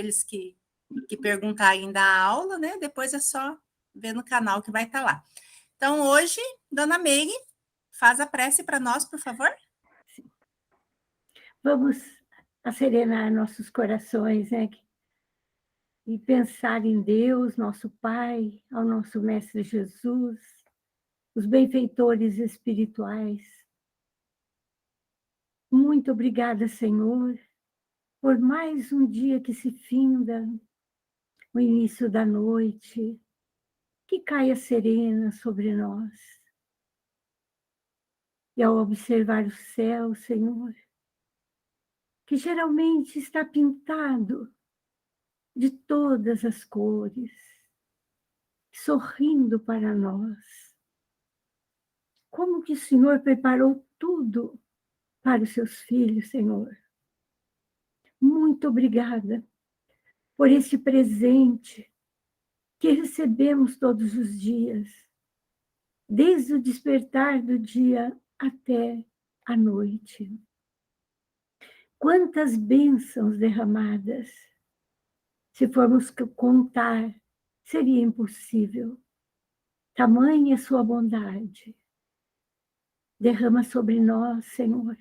aqueles que perguntarem da aula, né? Depois é só ver no canal que vai estar lá. Então, hoje, Dona Meire, faz a prece para nós, por favor. Vamos serenar nossos corações, né? E pensar em Deus, nosso Pai, ao nosso Mestre Jesus, os benfeitores espirituais. Muito obrigada, Senhor, por mais um dia que se finda, o início da noite, que caia serena sobre nós. E ao observar o céu, Senhor, que geralmente está pintado de todas as cores, sorrindo para nós. Como que o Senhor preparou tudo para os seus filhos, Senhor? Muito obrigada por esse presente que recebemos todos os dias, desde o despertar do dia até a noite. Quantas bênçãos derramadas! Se formos contar, seria impossível. Tamanha sua bondade. Derrama sobre nós, Senhor,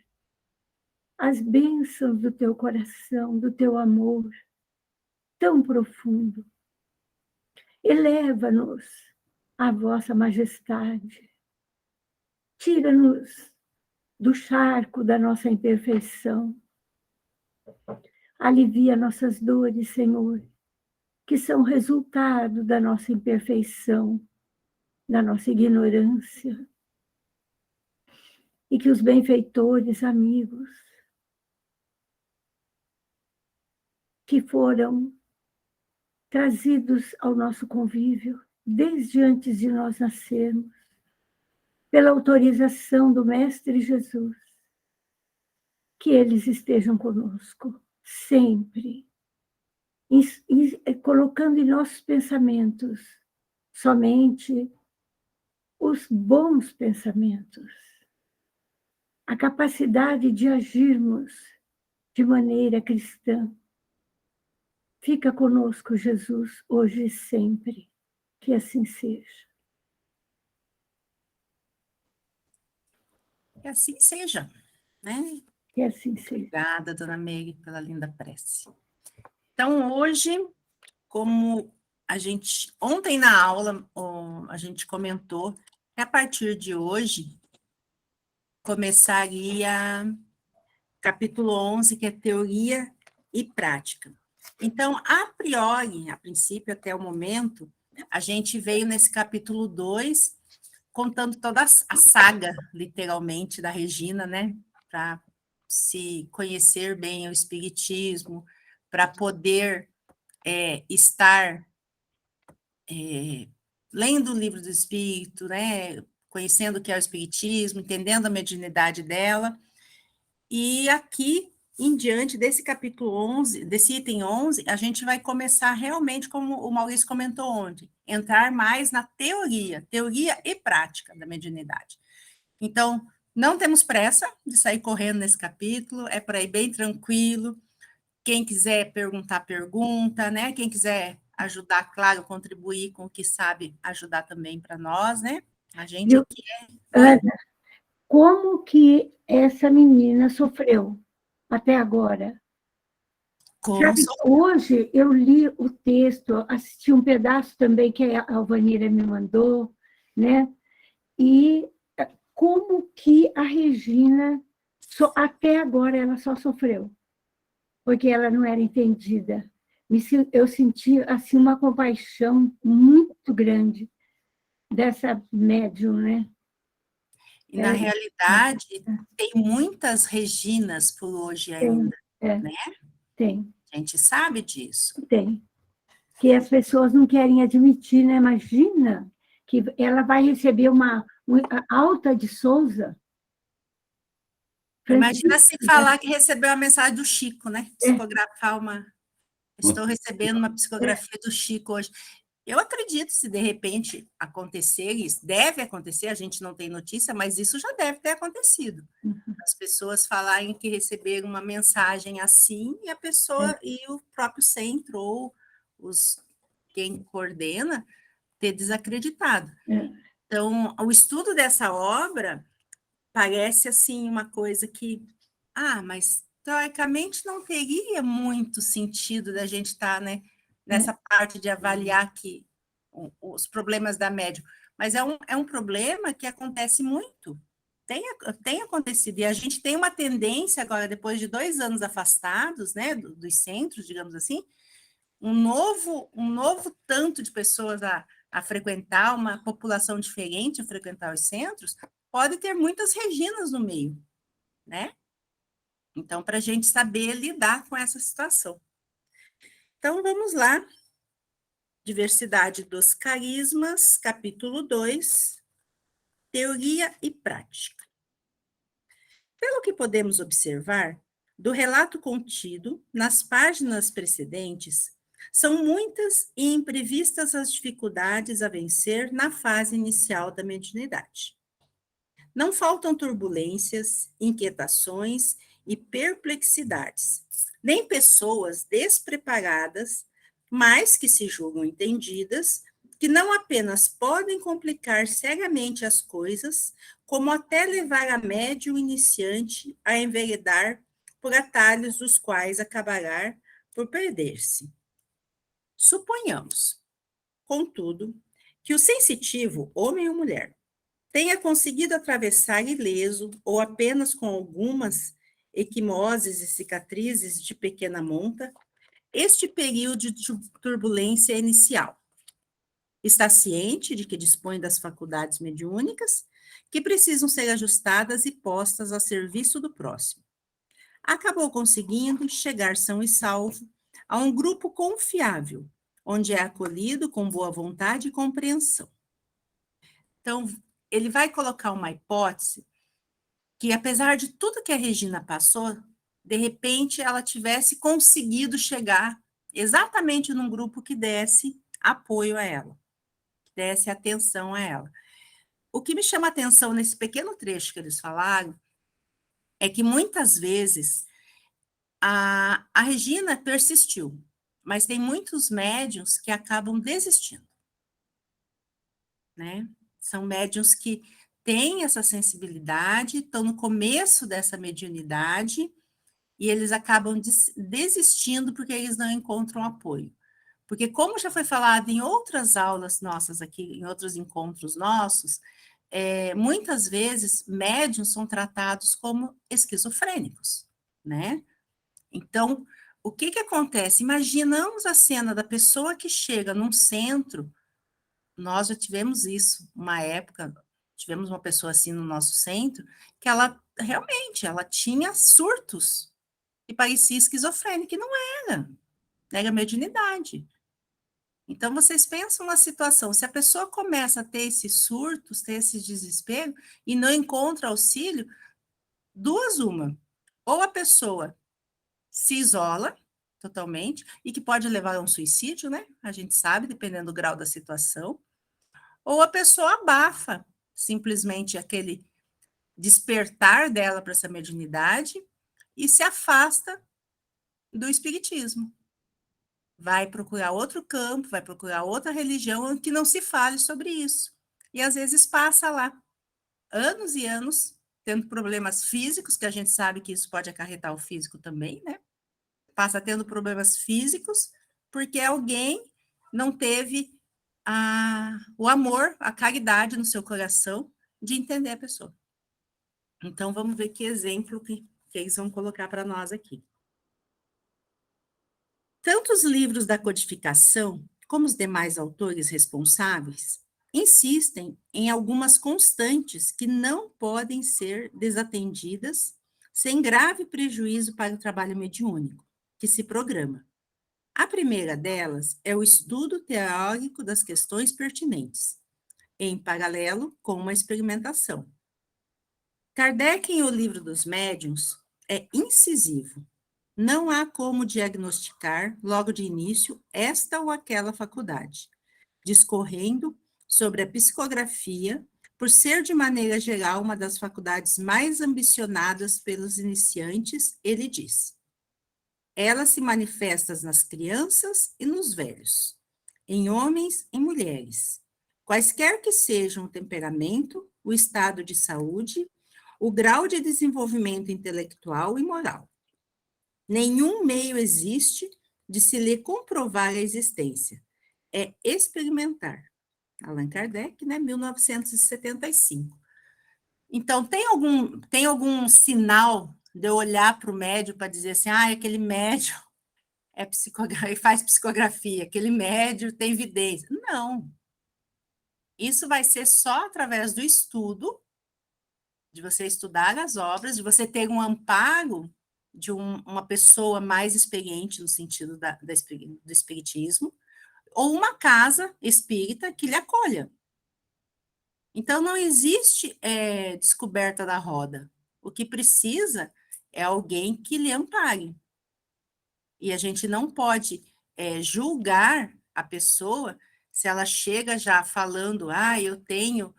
as bênçãos do teu coração, do teu amor tão profundo. Eleva-nos à vossa majestade. Tira-nos do charco da nossa imperfeição. Alivia nossas dores, Senhor, que são resultado da nossa imperfeição, da nossa ignorância. E que os benfeitores, amigos, que foram trazidos ao nosso convívio desde antes de nós nascermos, pela autorização do Mestre Jesus, que eles estejam conosco sempre, colocando em nossos pensamentos somente os bons pensamentos, a capacidade de agirmos de maneira cristã. Fica conosco, Jesus, hoje e sempre. Que assim seja. Que assim seja, né? Que assim seja. Obrigada, Dona Meire, pela linda prece. Então, hoje, como ontem na aula, a gente comentou que a partir de hoje começaria capítulo 11, que é teoria e prática. Então, a priori, a princípio, até o momento, a gente veio nesse capítulo 2, contando toda a saga, literalmente, da Regina, né? Para se conhecer bem o espiritismo, para poder estar lendo o livro do Espírito, né? Conhecendo o que é o espiritismo, entendendo a mediunidade dela. E aqui em diante desse capítulo 11, desse item 11, a gente vai começar realmente, como o Maurício comentou ontem, entrar mais na teoria e prática da mediunidade. Então, não temos pressa de sair correndo nesse capítulo, é para ir bem tranquilo. Quem quiser perguntar, pergunta, né? Quem quiser ajudar, claro, contribuir com o que sabe, ajudar também para nós, né? A gente aqui Ana, como que essa menina sofreu até agora? Sabe, hoje eu li o texto, assisti um pedaço também que a Alvanira me mandou, né? E como que a Regina, até agora, ela só sofreu, porque ela não era entendida. Eu senti assim, uma compaixão muito grande dessa médium, né? E, na realidade, tem muitas Reginas por hoje ainda, né? Tem. A gente sabe disso. Tem. Que as pessoas não querem admitir, né? Imagina que ela vai receber uma alta de Souza. Imagina se falar que recebeu a mensagem do Chico, né? Psicografar uma... Estou recebendo uma psicografia do Chico hoje. Eu acredito, se de repente acontecer, isso deve acontecer, a gente não tem notícia, mas isso já deve ter acontecido. As pessoas falarem que receberam uma mensagem assim, e a pessoa e o próprio centro, ou quem coordena, ter desacreditado. Então, o estudo dessa obra parece assim uma coisa que, mas teoricamente não teria muito sentido da gente estar, né, nessa parte de avaliar que os problemas da médium, mas é um problema que acontece muito, tem acontecido, e a gente tem uma tendência agora, depois de 2 anos afastados, né, dos centros, digamos assim, um novo tanto de pessoas a frequentar, uma população diferente a frequentar os centros, pode ter muitas Reginas no meio, né? Então, para a gente saber lidar com essa situação. Então, vamos lá. Diversidade dos carismas, capítulo 2, teoria e prática. Pelo que podemos observar, do relato contido nas páginas precedentes, são muitas e imprevistas as dificuldades a vencer na fase inicial da mediunidade. Não faltam turbulências, inquietações e perplexidades, nem pessoas despreparadas, mas que se julgam entendidas, que não apenas podem complicar seriamente as coisas, como até levar a médium iniciante a enveredar por atalhos dos quais acabará por perder-se. Suponhamos, contudo, que o sensitivo, homem ou mulher, tenha conseguido atravessar ileso ou apenas com algumas equimoses e cicatrizes de pequena monta este período de turbulência inicial. Está ciente de que dispõe das faculdades mediúnicas, que precisam ser ajustadas e postas a serviço do próximo. Acabou conseguindo chegar são e salvo a um grupo confiável, onde é acolhido com boa vontade e compreensão. Então, ele vai colocar uma hipótese que, apesar de tudo que a Regina passou, de repente ela tivesse conseguido chegar exatamente num grupo que desse apoio a ela, que desse atenção a ela. O que me chama a atenção nesse pequeno trecho que eles falaram é que muitas vezes a Regina persistiu, mas tem muitos médiuns que acabam desistindo, né? São médiuns que têm essa sensibilidade, estão no começo dessa mediunidade e eles acabam desistindo porque eles não encontram apoio. Porque, como já foi falado em outras aulas nossas aqui, em outros encontros nossos, muitas vezes médiuns são tratados como esquizofrênicos, né? Então, o que acontece? Imaginamos a cena da pessoa que chega num centro. Nós já tivemos isso, uma época, tivemos uma pessoa assim no nosso centro, que ela realmente, ela tinha surtos, e parecia esquizofrênica, e não era mediunidade. Então, vocês pensam na situação, se a pessoa começa a ter esses surtos, ter esse desespero, e não encontra auxílio, uma, ou a pessoa se isola totalmente, e que pode levar a um suicídio, né? A gente sabe, dependendo do grau da situação, ou a pessoa abafa simplesmente aquele despertar dela para essa mediunidade e se afasta do espiritismo. Vai procurar outro campo, vai procurar outra religião que não se fale sobre isso. E às vezes passa lá anos e anos tendo problemas físicos, que a gente sabe que isso pode acarretar o físico também, né? Passa tendo problemas físicos porque alguém não teve o amor, a caridade no seu coração de entender a pessoa. Então, vamos ver que exemplo que eles vão colocar para nós aqui. Tanto os livros da codificação, como os demais autores responsáveis, insistem em algumas constantes que não podem ser desatendidas sem grave prejuízo para o trabalho mediúnico, que se programa. A primeira delas é o estudo teórico das questões pertinentes, em paralelo com uma experimentação. Kardec, em O Livro dos Médiuns, é incisivo. Não há como diagnosticar, logo de início, esta ou aquela faculdade. discorrendo sobre a psicografia, por ser, de maneira geral, uma das faculdades mais ambicionadas pelos iniciantes, ele diz: ela se manifesta nas crianças e nos velhos, em homens e mulheres, quaisquer que sejam o temperamento, o estado de saúde, o grau de desenvolvimento intelectual e moral. Nenhum meio existe de se lhe comprovar a existência. É experimentar. Allan Kardec, né, 1975. Então, tem algum sinal de eu olhar para o médium para dizer assim, aquele médium faz psicografia, aquele médium tem evidência. Não. Isso vai ser só através do estudo, de você estudar as obras, de você ter um amparo de uma pessoa mais experiente no sentido do espiritismo, ou uma casa espírita que lhe acolha. Então, não existe descoberta da roda. O que precisa é alguém que lhe ampare. E a gente não pode julgar a pessoa se ela chega já falando, eu tenho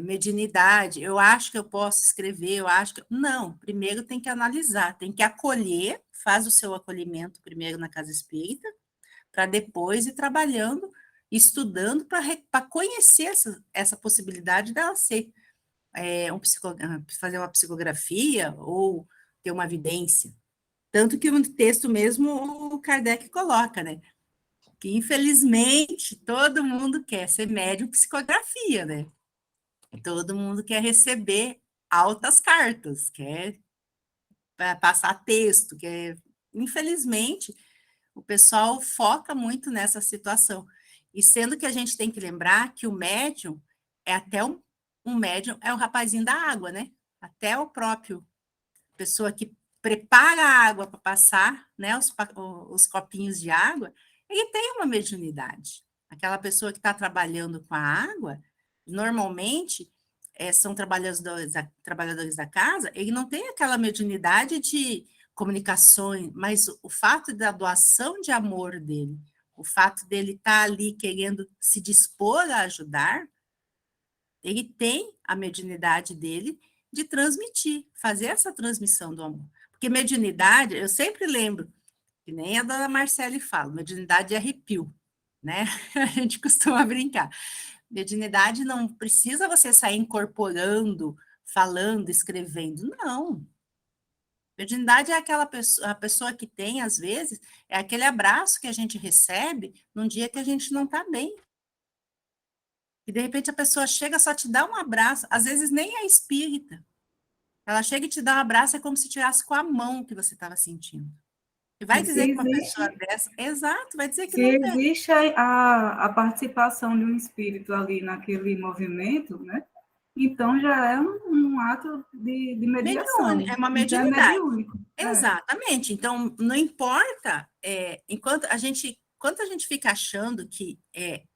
mediunidade, eu acho que eu posso escrever, eu acho que... Não, primeiro tem que analisar, tem que acolher, faz o seu acolhimento primeiro na casa espírita, para depois ir trabalhando, estudando, para conhecer essa possibilidade dela ser fazer uma psicografia ou ter uma evidência. Tanto que no texto mesmo o Kardec coloca, né? Que infelizmente todo mundo quer ser médium psicografia, né? Todo mundo quer receber altas cartas, quer passar texto, quer... Infelizmente, o pessoal foca muito nessa situação. E sendo que a gente tem que lembrar que o médium é até um médium, é o rapazinho da água, né? Até o próprio pessoa que prepara a água para passar, né? Os copinhos de água, ele tem uma mediunidade. Aquela pessoa que está trabalhando com a água, normalmente são trabalhadores da casa, ele não tem aquela mediunidade de comunicações, mas o fato da doação de amor dele, o fato dele estar ali querendo se dispor a ajudar, ele tem a mediunidade dele de transmitir, fazer essa transmissão do amor. Porque mediunidade, eu sempre lembro, que nem a dona Marcele fala, mediunidade é arrepio, né? A gente costuma brincar. Mediunidade não precisa você sair incorporando, falando, escrevendo, não. Mediunidade é aquela pessoa, a pessoa que tem, às vezes, é aquele abraço que a gente recebe num dia que a gente não está bem. E, de repente, a pessoa chega, só te dá um abraço, às vezes nem é espírita. Ela chega e te dá um abraço, é como se tirasse com a mão que você estava sentindo. E vai E se dizer que uma existe, pessoa dessa... Exato, vai dizer que se não tem. existe a participação de um espírito ali naquele movimento, né? Então já é um ato de mediação. É uma Então é mediunidade. mediúnico. Exatamente. Então, não importa, enquanto a gente fica achando que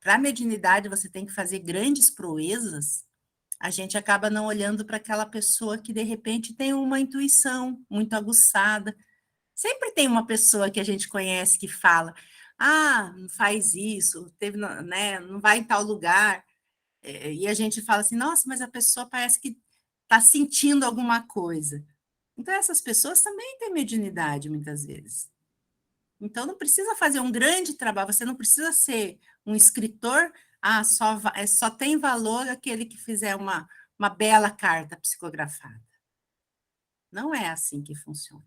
para a mediunidade você tem que fazer grandes proezas, a gente acaba não olhando para aquela pessoa que, de repente, tem uma intuição muito aguçada. Sempre tem uma pessoa que a gente conhece que fala, não faz isso, né, não vai em tal lugar. E a gente fala assim, nossa, mas a pessoa parece que está sentindo alguma coisa. Então, essas pessoas também têm mediunidade, muitas vezes. Então, não precisa fazer um grande trabalho, você não precisa ser um escritor, só tem valor aquele que fizer uma bela carta psicografada. Não é assim que funciona.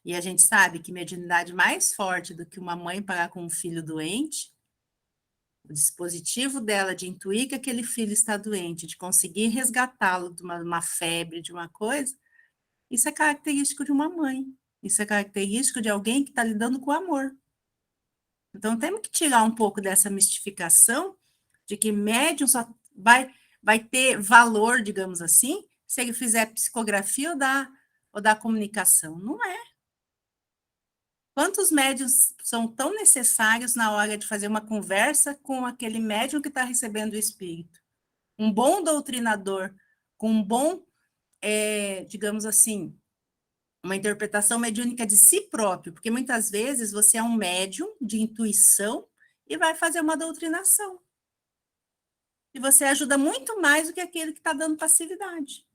E a gente sabe que mediunidade mais forte do que uma mãe parar com um filho doente, o dispositivo dela de intuir que aquele filho está doente, de conseguir resgatá-lo de uma febre, de uma coisa, isso é característico de uma mãe. Isso é característico de alguém que está lidando com amor. Então, temos que tirar um pouco dessa mistificação de que médium só vai ter valor, digamos assim, se ele fizer psicografia ou da comunicação. Não é. Quantos médiuns são tão necessários na hora de fazer uma conversa com aquele médium que está recebendo o espírito? Um bom doutrinador, com um bom, digamos assim, uma interpretação mediúnica de si próprio, porque muitas vezes você é um médium de intuição e vai fazer uma doutrinação. E você ajuda muito mais do que aquele que está dando passividade.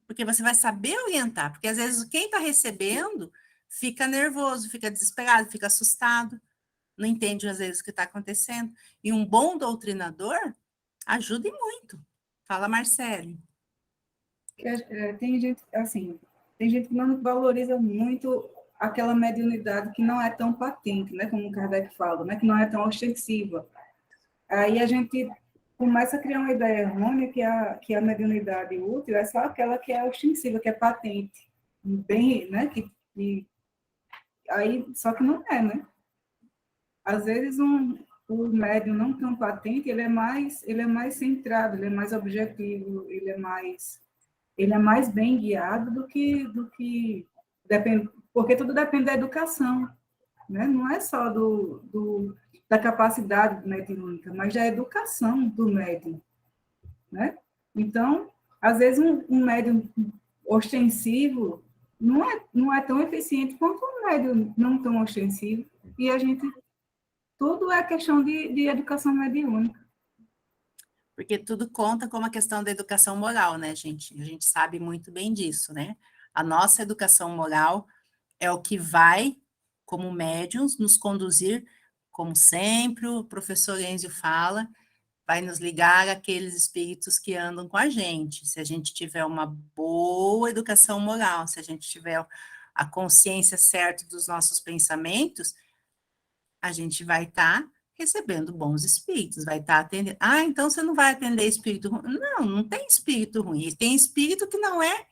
Porque você vai saber orientar, porque às vezes quem está recebendo fica nervoso, fica desesperado, fica assustado, não entende às vezes o que está acontecendo. E um bom doutrinador ajuda e muito. Fala, Marcele. Tem gente, assim, tem gente que não valoriza muito aquela mediunidade que não é tão patente, né, como o Kardec fala, né, que não é tão ostensiva. Aí a gente começa a criar uma ideia errônea que a mediunidade útil é só aquela que é ostensiva, que é patente, bem, né, aí, só que não é, né? Às vezes o médium não tão patente, ele é mais centrado, ele é mais objetivo, ele é mais bem guiado do que depende, porque tudo depende da educação, né? Não é só da capacidade mediúnica, mas da educação do médium, né? Então, às vezes um médium ostensivo não é tão eficiente quanto um médium não tão ostensivo, e a gente tudo é questão de educação mediúnica. Porque tudo conta como a questão da educação moral, né, gente? A gente sabe muito bem disso, né? A nossa educação moral é o que vai, como médiuns, nos conduzir, como sempre o professor Enzio fala, vai nos ligar àqueles espíritos que andam com a gente. Se a gente tiver uma boa educação moral, se a gente tiver a consciência certa dos nossos pensamentos, a gente vai estar recebendo bons espíritos, vai estar atendendo. Ah, então você não vai atender espírito ruim. Não, não tem espírito ruim. Tem espírito que não é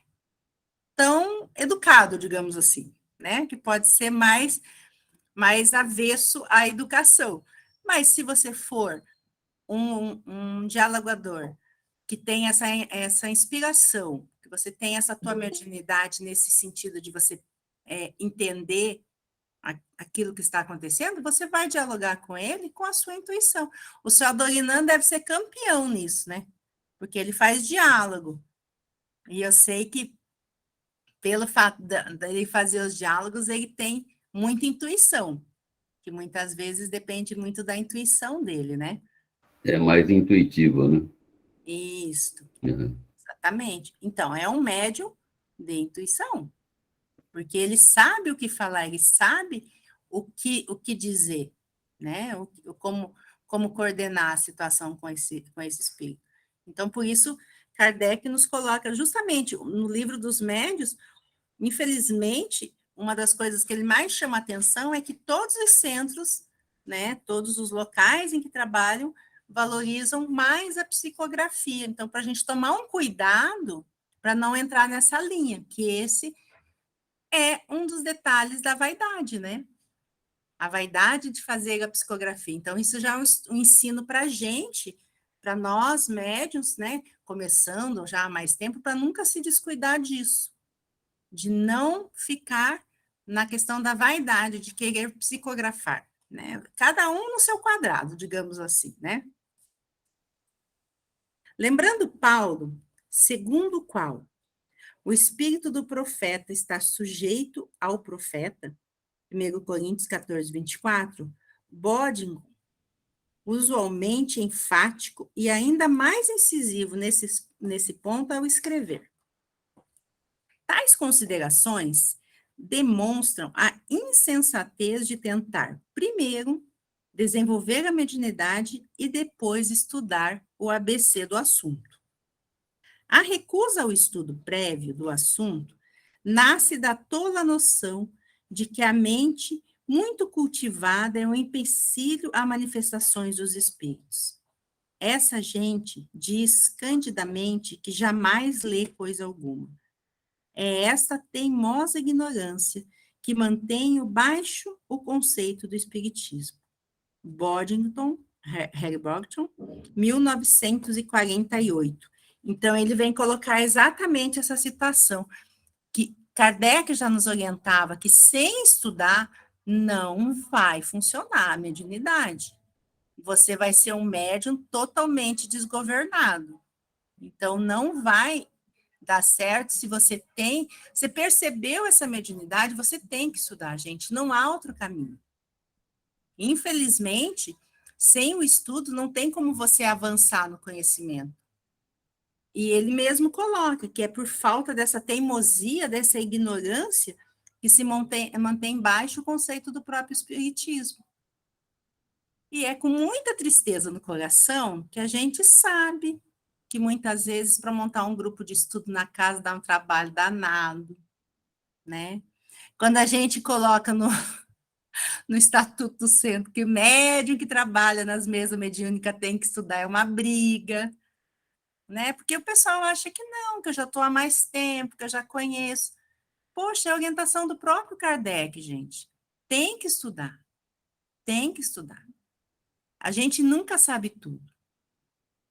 tão educado, digamos assim, né? Que pode ser mais avesso à educação. Mas se você for um dialogador que tem essa inspiração, que você tem essa tua mediunidade nesse sentido de você entender aquilo que está acontecendo, você vai dialogar com ele com a sua intuição. O seu Adorinan deve ser campeão nisso, né? Porque ele faz diálogo. E eu sei que, pelo fato dele fazer os diálogos, ele tem muita intuição, que muitas vezes depende muito da intuição dele, né? É mais intuitivo, né? Isso, Uhum. exatamente. Então, é um médium de intuição, porque ele sabe o que falar, ele sabe o que dizer, né? Como coordenar a situação com esse espírito. Então, por isso, Kardec nos coloca justamente no livro dos médios, infelizmente, uma das coisas que ele mais chama atenção é que todos os centros, né, todos os locais em que trabalham, valorizam mais a psicografia. Então, para a gente tomar um cuidado para não entrar nessa linha, que esse é um dos detalhes da vaidade, né? A vaidade de fazer a psicografia. Então, isso já é um ensino para a gente, para nós médiuns, né? Começando já há mais tempo, para nunca se descuidar disso, de não ficar na questão da vaidade, de querer psicografar, né? Cada um no seu quadrado, digamos assim, né? Lembrando Paulo, segundo o qual o espírito do profeta está sujeito ao profeta, 1 Coríntios 14, 24, Bodin, usualmente enfático e ainda mais incisivo nesse ponto ao escrever. Tais considerações demonstram a insensatez de tentar, primeiro, desenvolver a mediunidade e depois estudar o ABC do assunto. A recusa ao estudo prévio do assunto nasce da tola noção de que a mente muito cultivada é um empecilho a manifestações dos espíritos. Essa gente diz candidamente que jamais lê coisa alguma. É esta teimosa ignorância que mantém baixo o conceito do espiritismo. Boddington, Harry Boddington, 1948. Então, ele vem colocar exatamente essa situação, que Kardec já nos orientava que sem estudar não vai funcionar a mediunidade. Você vai ser um médium totalmente desgovernado. Então, não vai dar certo se você percebeu essa mediunidade, você tem que estudar, gente, não há outro caminho. Infelizmente, sem o estudo não tem como você avançar no conhecimento. E ele mesmo coloca que é por falta dessa teimosia, dessa ignorância, que se mantém baixo o conceito do próprio espiritismo. E é com muita tristeza no coração que a gente sabe que muitas vezes para montar um grupo de estudo na casa dá um trabalho danado, né? Quando a gente coloca no Estatuto do Centro que o médium que trabalha nas mesas mediúnicas tem que estudar, é uma briga, né? Porque o pessoal acha que não, que eu já estou há mais tempo, que eu já conheço. Poxa, é a orientação do próprio Kardec, gente. Tem que estudar, tem que estudar. A gente nunca sabe tudo,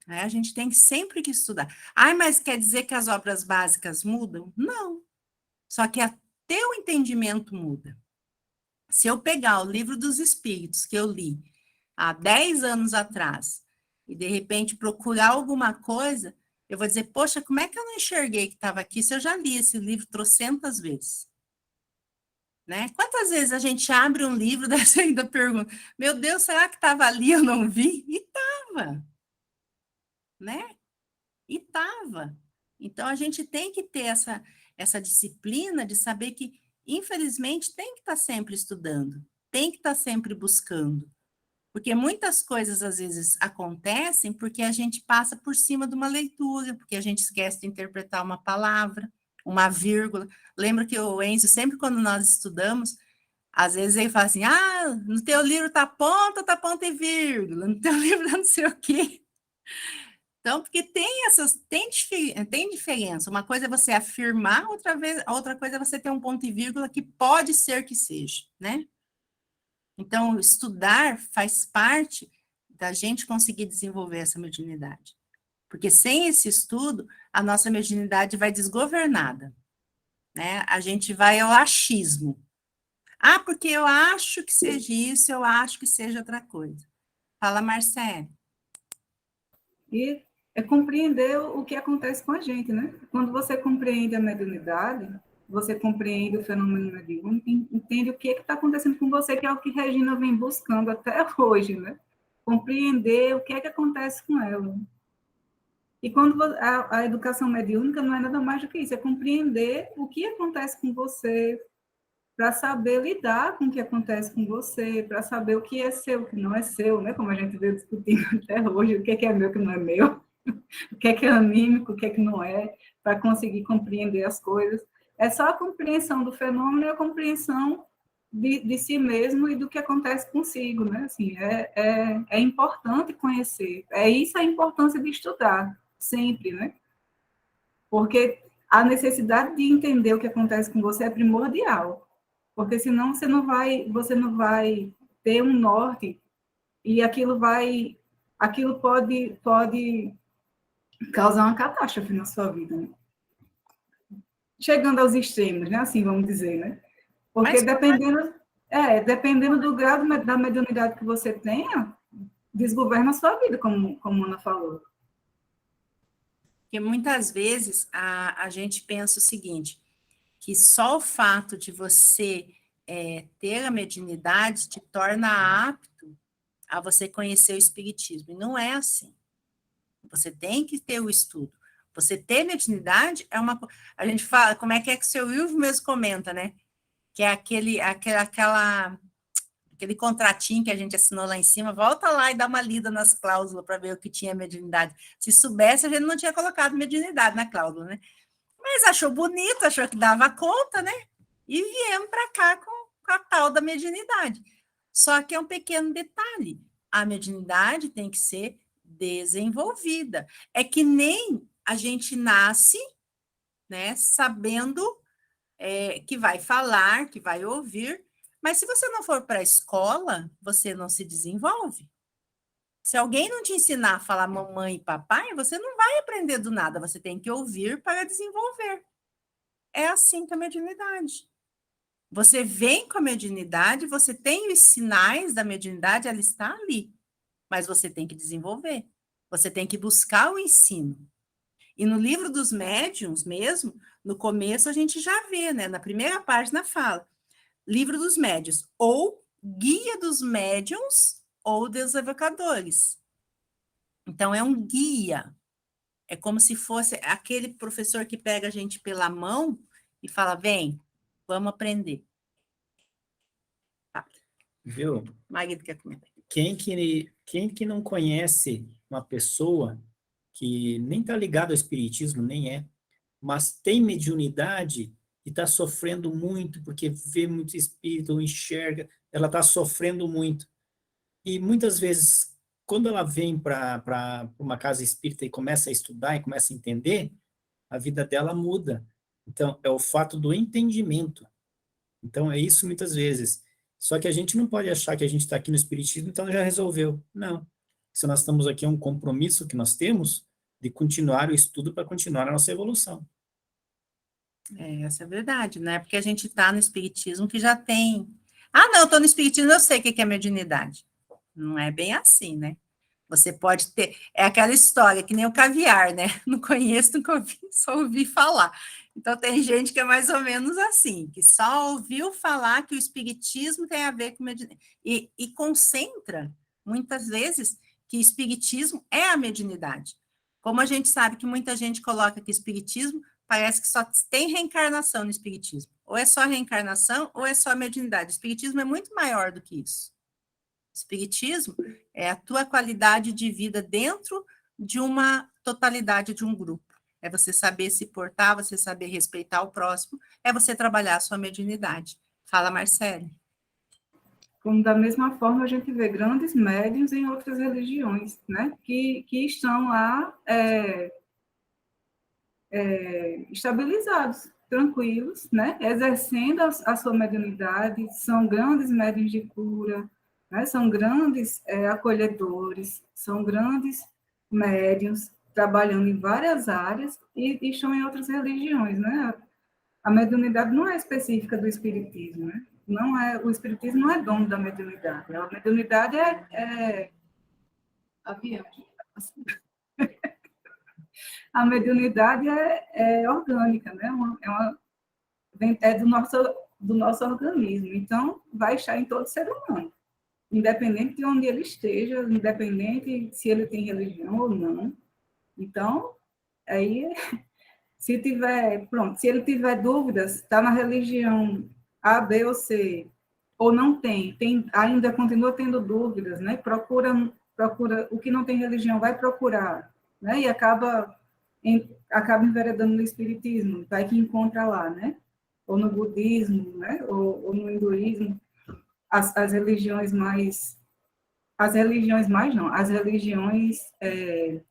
né? A gente tem sempre que estudar. Ai, mas quer dizer que as obras básicas mudam? Não. Só que até o entendimento muda. Se eu pegar o Livro dos Espíritos, que eu li há 10 anos atrás, e de repente procurar alguma coisa, eu vou dizer, poxa, como é que eu não enxerguei que estava aqui se eu já li esse livro trocentas vezes? Né? Quantas vezes a gente abre um livro, daí você ainda pergunta, meu Deus, será que estava ali, eu não vi? E estava, né? E estava. Então, a gente tem que ter essa disciplina de saber que, infelizmente, tem que estar sempre estudando, tem que estar sempre buscando. Porque muitas coisas, às vezes, acontecem porque a gente passa por cima de uma leitura, porque a gente esquece de interpretar uma palavra, uma vírgula. Lembra que o Enzo, sempre quando nós estudamos, às vezes ele fala assim, no teu livro tá ponta e vírgula, no teu livro não sei o quê. Então, porque tem diferença. Uma coisa é você afirmar, outra coisa é você ter um ponto e vírgula que pode ser que seja, né? Então, estudar faz parte da gente conseguir desenvolver essa mediunidade. Porque sem esse estudo, a nossa mediunidade vai desgovernada, né? A gente vai ao achismo. Porque eu acho que seja isso, eu acho que seja outra coisa. Fala, Marcelo. E é compreender o que acontece com a gente, né? Quando você compreende a mediunidade, você compreende o fenômeno mediúnico, entende o que está acontecendo com você, que é o que Regina vem buscando até hoje, né? Compreender o que acontece com ela. E quando a educação mediúnica não é nada mais do que isso, é compreender o que acontece com você, para saber lidar com o que acontece com você, para saber o que é seu, o que não é seu, né? Como a gente veio discutindo até hoje, o que é meu, o que não é meu, o que é anímico, o que não é, para conseguir compreender as coisas. É só a compreensão do fenômeno e a compreensão de si mesmo e do que acontece consigo, né? Assim, é importante conhecer. É isso a importância de estudar, sempre, né? Porque a necessidade de entender o que acontece com você é primordial. Porque senão você não vai ter um norte e aquilo pode causar uma catástrofe na sua vida, né? Chegando aos extremos, né? Assim vamos dizer, né? Porque dependendo do grau da mediunidade que você tenha, desgoverna a sua vida, como a Ana falou. Porque muitas vezes a gente pensa o seguinte, que só o fato de você ter a mediunidade te torna apto a você conhecer o espiritismo. E não é assim. Você tem que ter o estudo. Você ter mediunidade é uma... A gente fala, como é que o seu Wilson mesmo comenta, né? Que é aquele contratinho que a gente assinou lá em cima, volta lá e dá uma lida nas cláusulas para ver o que tinha mediunidade. Se soubesse, a gente não tinha colocado mediunidade na cláusula, né? Mas achou bonito, achou que dava conta, né? E viemos para cá com a tal da mediunidade. Só que é um pequeno detalhe. A mediunidade tem que ser desenvolvida. É que nem a gente nasce, né, sabendo que vai falar, que vai ouvir, mas se você não for para a escola, você não se desenvolve. Se alguém não te ensinar a falar mamãe e papai, você não vai aprender do nada, você tem que ouvir para desenvolver. É assim com a mediunidade. Você vem com a mediunidade, você tem os sinais da mediunidade, ela está ali, mas você tem que desenvolver, você tem que buscar o ensino. E no livro dos médiuns mesmo, no começo a gente já vê, né? Na primeira página fala, livro dos médiuns, ou guia dos médiuns ou dos evocadores. Então, é um guia. É como se fosse aquele professor que pega a gente pela mão e fala, vem, vamos aprender. Tá. Viu? Magda quer comentar. Quem que não conhece uma pessoa que nem está ligada ao espiritismo, nem é, mas tem mediunidade e está sofrendo muito, porque vê muito espírito, enxerga, ela está sofrendo muito. E muitas vezes, quando ela vem para uma casa espírita e começa a estudar e começa a entender, a vida dela muda. Então, é o fato do entendimento. Então, é isso muitas vezes. Só que a gente não pode achar que a gente está aqui no espiritismo, então já resolveu. Não. Se nós estamos aqui, é um compromisso que nós temos de continuar o estudo para continuar a nossa evolução. Essa é a verdade, né? Porque a gente está no espiritismo que já tem... Ah, não, eu estou no espiritismo, eu sei o que é mediunidade. Não é bem assim, né? Você pode ter... É aquela história, que nem o caviar, né? Não conheço, nunca ouvi, só ouvi falar. Então, tem gente que é mais ou menos assim, que só ouviu falar que o espiritismo tem a ver com mediunidade. E concentra, muitas vezes, que o espiritismo é a mediunidade. Como a gente sabe que muita gente coloca que espiritismo parece que só tem reencarnação no espiritismo. Ou é só reencarnação, ou é só mediunidade. O espiritismo é muito maior do que isso. O espiritismo é a tua qualidade de vida dentro de uma totalidade de um grupo. É você saber se portar, você saber respeitar o próximo, é você trabalhar a sua mediunidade. Fala, Marcele. Como da mesma forma a gente vê grandes médiuns em outras religiões, né? Que estão lá estabilizados, tranquilos, né? Exercendo a sua mediunidade, são grandes médiuns de cura, né? São grandes acolhedores, são grandes médiuns, trabalhando em várias áreas e estão em outras religiões, né? A mediunidade não é específica do espiritismo, né? O espiritismo não é dono da mediunidade. A mediunidade a mediunidade é orgânica, né? É do nosso organismo. Então, vai estar em todo ser humano, independente de onde ele esteja, independente se ele tem religião ou não. Então, aí, se ele tiver dúvidas, está na religião A, B ou C, ou não ainda continua tendo dúvidas, né? Procura o que não tem religião, vai procurar, né? E acaba enveredando no espiritismo, vai que encontra lá, né? Ou no budismo, né? Ou no hinduísmo, as religiões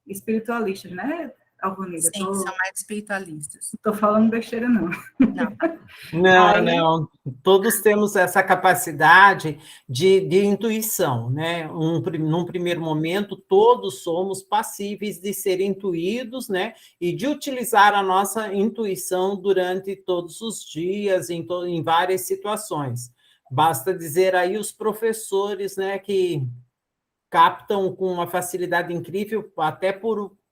espiritualistas, né, Alvaneda? Sim, são mais espiritualistas. Estou falando besteira, não. Não. Não. Todos temos essa capacidade de intuição, né? Num primeiro momento, todos somos passíveis de ser intuídos, né? E de utilizar a nossa intuição durante todos os dias, em várias situações. Basta dizer aí os professores, né, que captam com uma facilidade incrível, até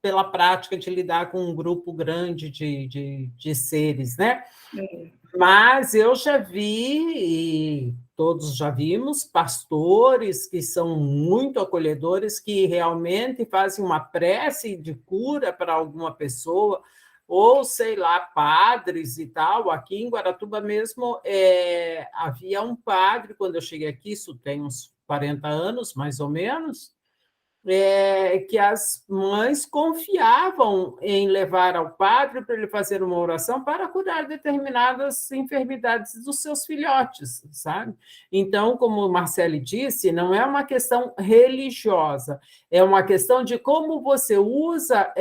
pela prática de lidar com um grupo grande de seres, né? Mas eu já vi, e todos já vimos, pastores que são muito acolhedores, que realmente fazem uma prece de cura para alguma pessoa, ou, sei lá, padres e tal. Aqui em Guaratuba mesmo, havia um padre, quando eu cheguei aqui, isso tem uns 40 anos, mais ou menos, que as mães confiavam em levar ao padre para ele fazer uma oração para curar determinadas enfermidades dos seus filhotes, sabe? Então, como o Marcele disse, não é uma questão religiosa, é uma questão de como você usa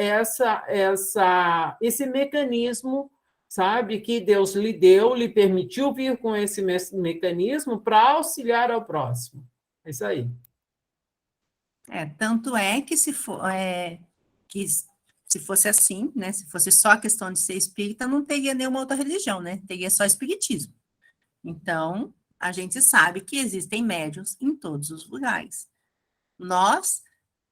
esse mecanismo, sabe, que Deus lhe deu, lhe permitiu vir com esse mecanismo para auxiliar ao próximo. É isso aí. Tanto é que se fosse assim, né, se fosse só a questão de ser espírita, não teria nenhuma outra religião, né, teria só espiritismo. Então, a gente sabe que existem médiuns em todos os lugares. Nós,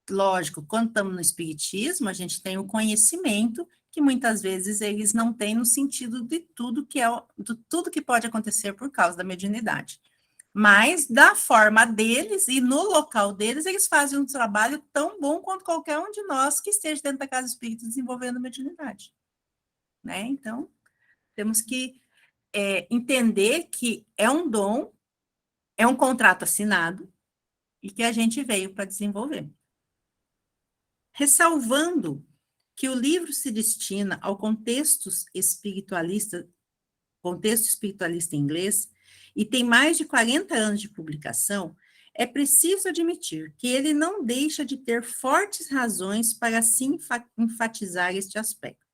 lógico, quando estamos no espiritismo, a gente tem o conhecimento que muitas vezes eles não têm no sentido de tudo que pode acontecer por causa da mediunidade. Mas, da forma deles e no local deles, eles fazem um trabalho tão bom quanto qualquer um de nós que esteja dentro da casa espírita desenvolvendo mediunidade. Né? Então, temos que entender que é um dom, é um contrato assinado e que a gente veio para desenvolver. Ressalvando que o livro se destina ao contexto espiritualista em inglês, e tem mais de 40 anos de publicação, é preciso admitir que ele não deixa de ter fortes razões para assim enfatizar este aspecto.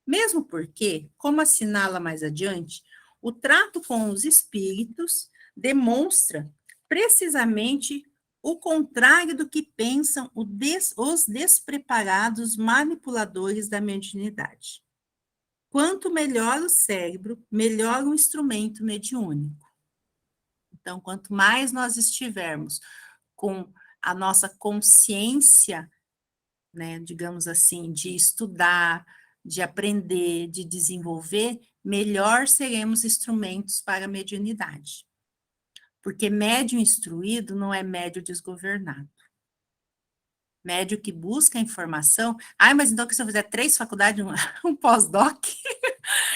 Mesmo porque, como assinala mais adiante, o trato com os espíritos demonstra precisamente o contrário do que pensam os despreparados manipuladores da mediunidade. Quanto melhor o cérebro, melhor o instrumento mediúnico. Então, quanto mais nós estivermos com a nossa consciência, né, digamos assim, de estudar, de aprender, de desenvolver, melhor seremos instrumentos para a mediunidade. Porque médium instruído não é médium desgovernado. Médium que busca informação. Mas então que se eu fizer 3 faculdades, um pós-doc,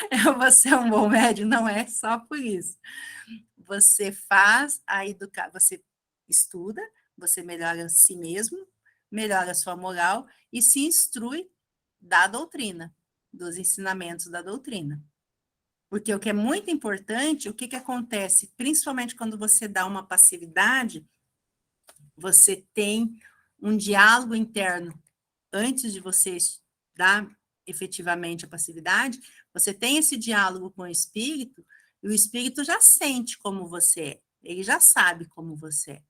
eu vou ser um bom médium? Não é só por isso. Você faz você estuda, você melhora a si mesmo, melhora a sua moral e se instrui da doutrina, dos ensinamentos da doutrina. Porque o que é muito importante, o que acontece, principalmente quando você dá uma passividade, você tem um diálogo interno antes de você dar efetivamente a passividade, você tem esse diálogo com o espírito, e o espírito já sente como você é, ele já sabe como você é.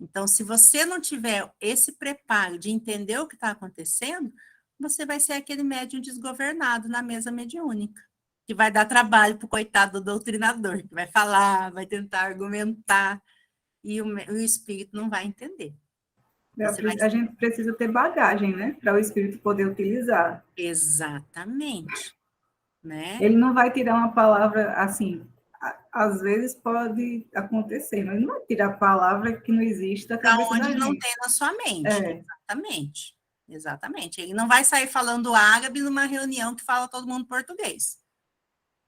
Então, se você não tiver esse preparo de entender o que está acontecendo, você vai ser aquele médium desgovernado na mesa mediúnica, que vai dar trabalho para o coitado do doutrinador, que vai falar, vai tentar argumentar, e o espírito não vai entender. A gente precisa ter bagagem, né? Para o espírito poder utilizar. Exatamente. Né? Ele não vai tirar uma palavra assim, às vezes pode acontecer, mas ele não vai tirar a palavra que não existe da cabeça da gente. Onde não tem na sua mente. Exatamente. Ele não vai sair falando árabe numa reunião que fala todo mundo português.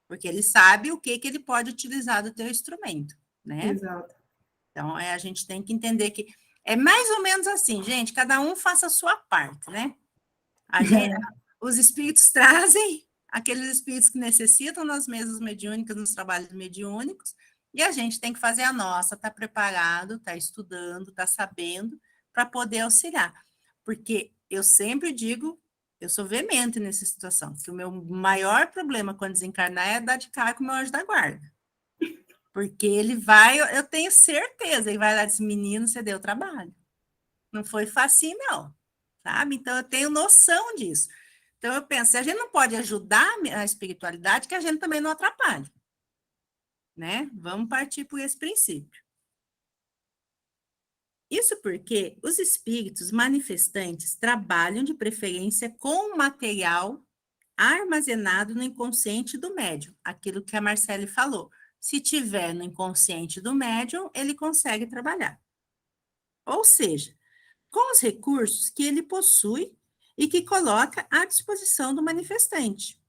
Porque ele sabe o que ele pode utilizar do teu instrumento, né? Exato. Então, a gente tem que entender que é mais ou menos assim, gente, cada um faça a sua parte, né? Os espíritos trazem aqueles espíritos que necessitam nas mesas mediúnicas, nos trabalhos mediúnicos, e a gente tem que fazer a nossa, tá preparado, tá estudando, tá sabendo, para poder auxiliar. Porque eu sempre digo, eu sou veemente nessa situação, que o meu maior problema quando desencarnar é dar de cara com o meu anjo da guarda. Porque ele vai, eu tenho certeza, ele vai lá e diz, menino, você deu trabalho. Não foi facinho, não. Sabe? Então, eu tenho noção disso. Então, eu penso, se a gente não pode ajudar a espiritualidade, que a gente também não atrapalhe. Né? Vamos partir por esse princípio. Isso porque os espíritos manifestantes trabalham de preferência com o material armazenado no inconsciente do médium, aquilo que a Marcele falou. Se tiver no inconsciente do médium, ele consegue trabalhar. Ou seja, com os recursos que ele possui e que coloca à disposição do manifestante.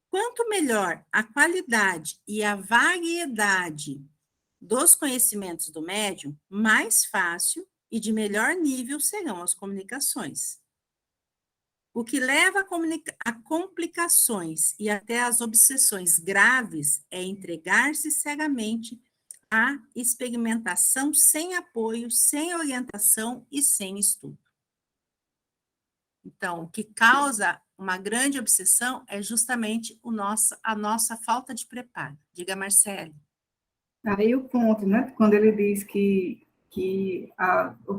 Quanto melhor a qualidade e a variedade dos conhecimentos do médium, mais fácil e de melhor nível serão as comunicações. O que leva a complicações e até as obsessões graves é entregar-se cegamente à experimentação sem apoio, sem orientação e sem estudo. Então, o que causa uma grande obsessão é justamente a nossa falta de preparo. Diga, Marcele. Aí o ponto, né? Quando ele diz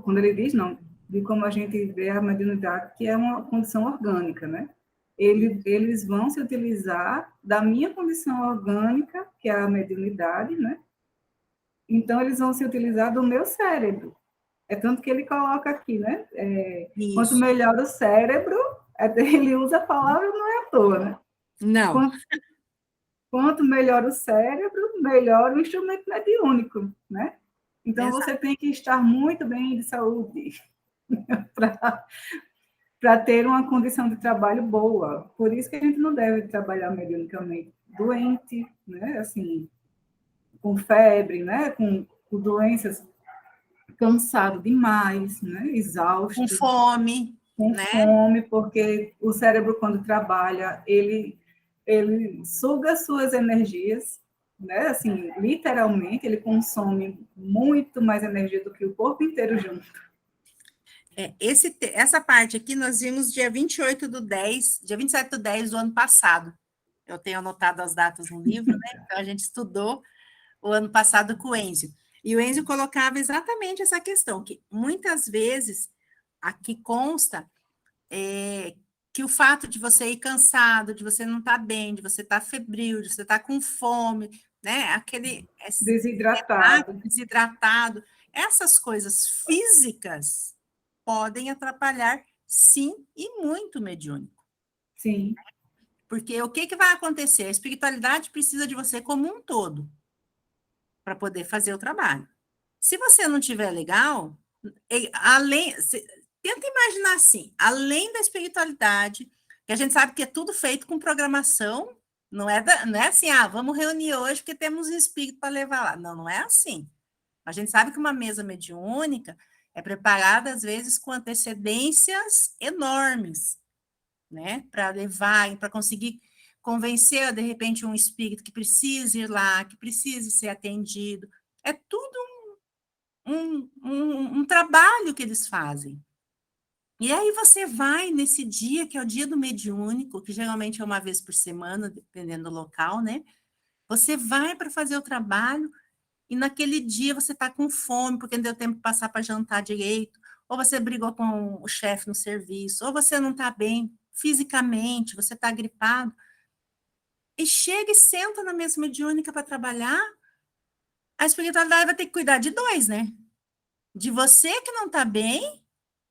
quando ele diz, não, de como a gente vê a mediunidade, que é uma condição orgânica, né? Eles vão se utilizar da minha condição orgânica, que é a mediunidade, né? Então, eles vão se utilizar do meu cérebro. É tanto que ele coloca aqui, né? Quanto melhor o cérebro, ele usa a palavra, não é à toa, né? Não. Quanto melhor o cérebro, melhor o instrumento mediúnico, né? Então, Exato. você tem que estar muito bem de saúde para ter uma condição de trabalho boa. Por isso que a gente não deve trabalhar mediunicamente doente, né? Assim, com febre, né? Com doenças, cansado demais, né? Exausto. Com fome. Com né? fome, porque o cérebro, quando trabalha, ele suga suas energias, né? Assim, literalmente, ele consome muito mais energia do que o corpo inteiro junto. Essa parte aqui nós vimos dia 27/10 do ano passado. Eu tenho anotado as datas no livro, né? Então a gente estudou o ano passado com o Enzio. E o Enzio colocava exatamente essa questão, que muitas vezes aqui consta que o fato de você ir cansado, de você não estar bem, de você estar febril, de você estar com fome, né? Aquele desidratado, essas coisas físicas podem atrapalhar, sim, e muito o mediúnico. Sim. Porque o que vai acontecer? A espiritualidade precisa de você como um todo para poder fazer o trabalho. Se você não tiver legal, tenta imaginar assim, além da espiritualidade, que a gente sabe que é tudo feito com programação, não é assim, vamos reunir hoje porque temos um espírito para levar lá. Não é assim. A gente sabe que uma mesa mediúnica é preparada, às vezes, com antecedências enormes, né? Para levar, para conseguir convencer, de repente, um espírito que precisa ir lá, que precisa ser atendido. É tudo um trabalho que eles fazem. E aí você vai nesse dia, que é o dia do mediúnico, que geralmente é uma vez por semana, dependendo do local, né? Você vai para fazer o trabalho e naquele dia você está com fome, porque não deu tempo de passar para jantar direito, ou você brigou com o chefe no serviço, ou você não está bem fisicamente, você está gripado, e chega e senta na mesa mediúnica para trabalhar, a espiritualidade vai ter que cuidar de dois, né? De você que não está bem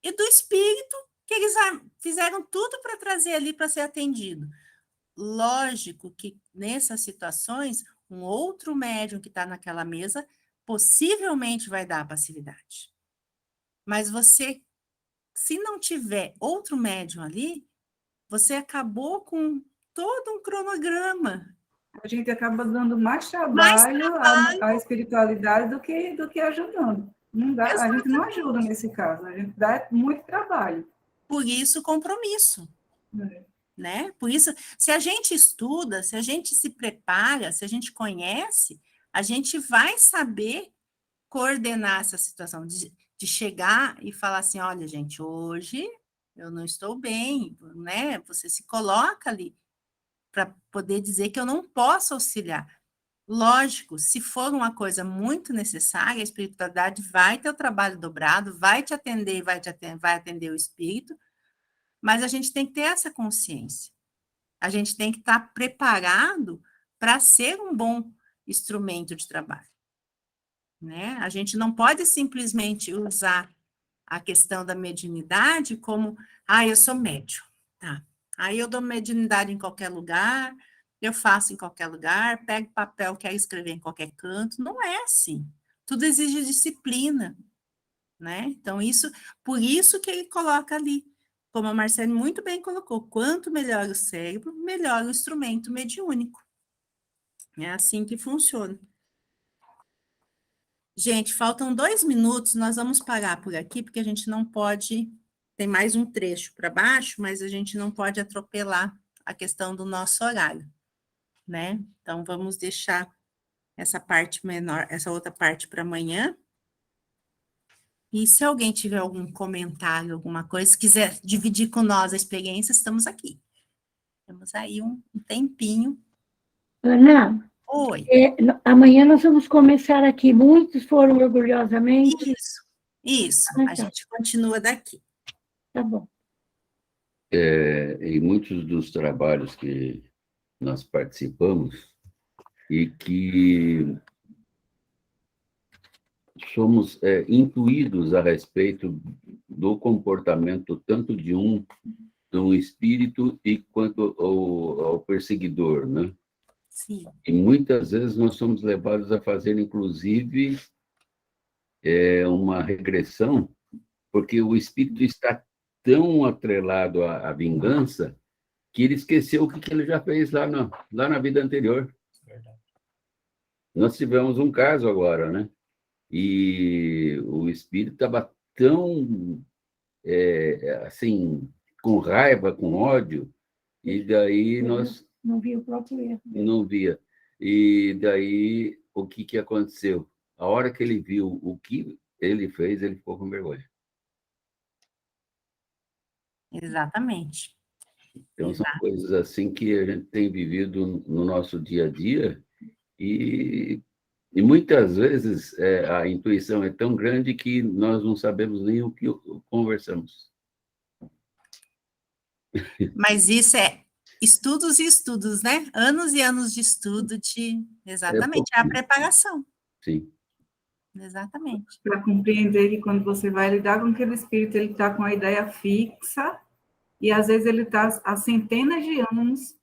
e do espírito que eles fizeram tudo para trazer ali para ser atendido. Lógico que nessas situações, um outro médium que está naquela mesa possivelmente vai dar passividade. Mas você, se não tiver outro médium ali, você acabou com todo um cronograma. A gente acaba dando mais trabalho à espiritualidade do que ajudando. Não dá, a gente não ajuda nesse caso, a gente dá muito trabalho. Por isso, compromisso. Né? Por isso, se a gente estuda, se a gente se prepara, se a gente conhece, a gente vai saber coordenar essa situação, de chegar e falar assim, olha, gente, hoje eu não estou bem, né? Você se coloca ali para poder dizer que eu não posso auxiliar. Lógico, se for uma coisa muito necessária, a espiritualidade vai ter o trabalho dobrado, vai te atender, vai atender o espírito, mas a gente tem que ter essa consciência. A gente tem que estar preparado para ser um bom instrumento de trabalho. Né? A gente não pode simplesmente usar a questão da mediunidade como, eu sou médium. Tá. Aí eu dou mediunidade em qualquer lugar, eu faço em qualquer lugar, pego papel, quero escrever em qualquer canto. Não é assim. Tudo exige disciplina. Né? Então, por isso que ele coloca ali, como a Marcele muito bem colocou, quanto melhor o cérebro, melhor o instrumento mediúnico. É assim que funciona. Gente, faltam 2 minutos, nós vamos parar por aqui, porque a gente não pode, tem mais um trecho para baixo, mas a gente não pode atropelar a questão do nosso horário, né? Então, vamos deixar essa parte menor, essa outra parte para amanhã. E se alguém tiver algum comentário, alguma coisa, quiser dividir com nós a experiência, estamos aqui. Temos aí um tempinho. Ana, Oi. Amanhã nós vamos começar aqui. Muitos foram orgulhosamente. Isso. A gente continua daqui. Tá bom. Em muitos dos trabalhos que nós participamos e que somos intuídos a respeito do comportamento tanto de um espírito e quanto ao perseguidor, né? Sim. E muitas vezes nós somos levados a fazer, inclusive, é uma regressão, porque o espírito está tão atrelado à vingança que ele esqueceu o que ele já fez lá na vida anterior. Verdade. Nós tivemos um caso agora, né? E o espírito estava tão, assim, com raiva, com ódio, e daí nós Não vi o próprio erro. não via. E daí, o que aconteceu? A hora que ele viu o que ele fez, ele ficou com vergonha. Exatamente. Então, são coisas assim que a gente tem vivido no nosso dia a dia, e muitas vezes a intuição é tão grande que nós não sabemos nem o que conversamos. Mas isso é estudos e estudos, né? Anos e anos de estudo exatamente, é a preparação. Sim. Exatamente. Para compreender que quando você vai lidar com aquele espírito, ele está com a ideia fixa, e às vezes ele está há centenas de anos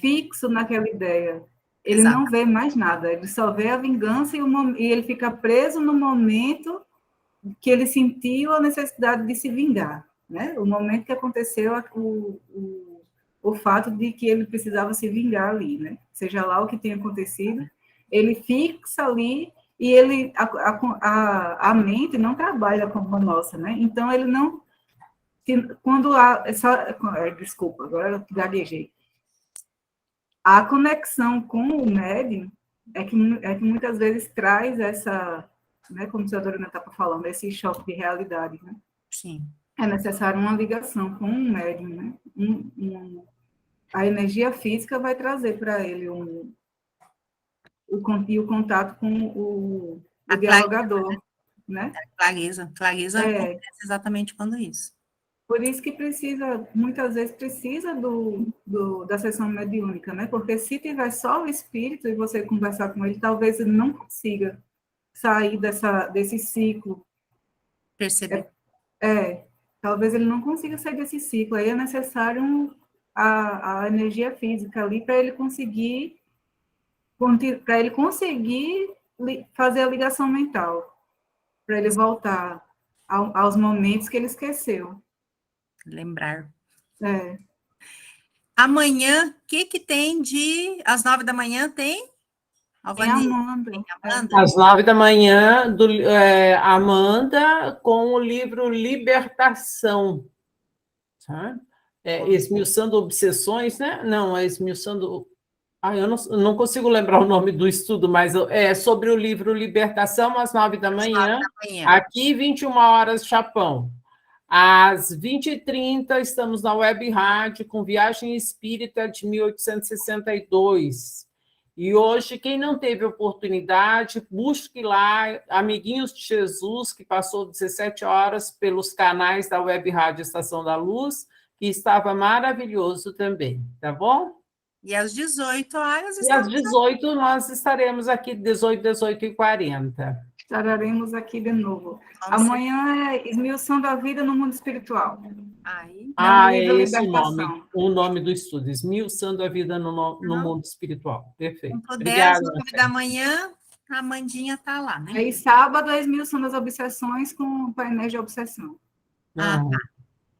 fixo naquela ideia. Ele Exato. não vê mais nada, ele só vê a vingança e ele fica preso no momento que ele sentiu a necessidade de se vingar, né? O momento que aconteceu o fato de que ele precisava se vingar ali, né? Seja lá o que tenha acontecido, ele fixa ali e ele a mente não trabalha como a nossa, né? Então ele não quando há essa desculpa, agora eu gaguejei. A conexão com o médium é que muitas vezes traz essa, né, como a senhora estava falando, esse choque de realidade, né? Sim. É necessário uma ligação com o médium, né? A energia física vai trazer para ele o contato com o dialogador, né? Clareza acontece exatamente quando isso. Por isso que muitas vezes precisa da sessão mediúnica, né? Porque se tiver só o espírito e você conversar com ele, talvez ele não consiga sair desse ciclo. Perceber. Talvez ele não consiga sair desse ciclo. Aí é necessário a energia física ali para ele conseguir fazer a ligação mental, para ele voltar aos momentos que ele esqueceu. Lembrar. Amanhã, o que tem às 9 da manhã tem? Amanda. Às 9 da manhã, Amanda, com o livro Libertação. Tá? Esmiuçando Obsessões, né? Não, esmiuçando... eu não consigo lembrar o nome do estudo, mas é sobre o livro Libertação, às 9 da manhã. Aqui, 21 horas, Japão. Às 20h30, estamos na Web Rádio com Viagem Espírita de 1862. E hoje, quem não teve oportunidade, busque lá Amiguinhos de Jesus, que passou 17 horas pelos canais da Web Rádio Estação da Luz, que estava maravilhoso também, tá bom? E às 18 horas... E às 18 nós estaremos aqui, 18h40. Estaremos aqui de novo. Amanhã é Esmiuçando a Vida no Mundo Espiritual. É esse o nome do estudo, Esmiuçando a Vida no Mundo Espiritual. Perfeito. Obrigada. 9 da manhã, a Amandinha está lá, né? Aí, sábado, é Esmiuçando as Obsessões com painéis de obsessão. Tá.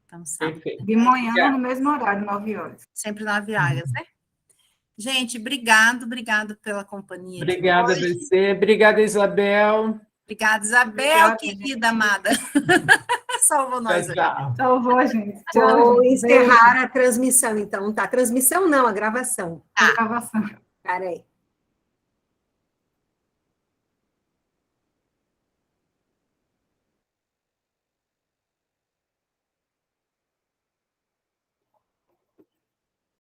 Então, sábado. Perfeito. De manhã, no mesmo horário, 9 horas. Sempre 9 horas, né? Gente, obrigado pela companhia. Obrigada, BC. Obrigada, Isabel. Obrigada, Isabel, querida amada. Salvou nós. Salvou a gente. Vou encerrar a transmissão, então. Tá, transmissão não, a gravação. A gravação. Peraí.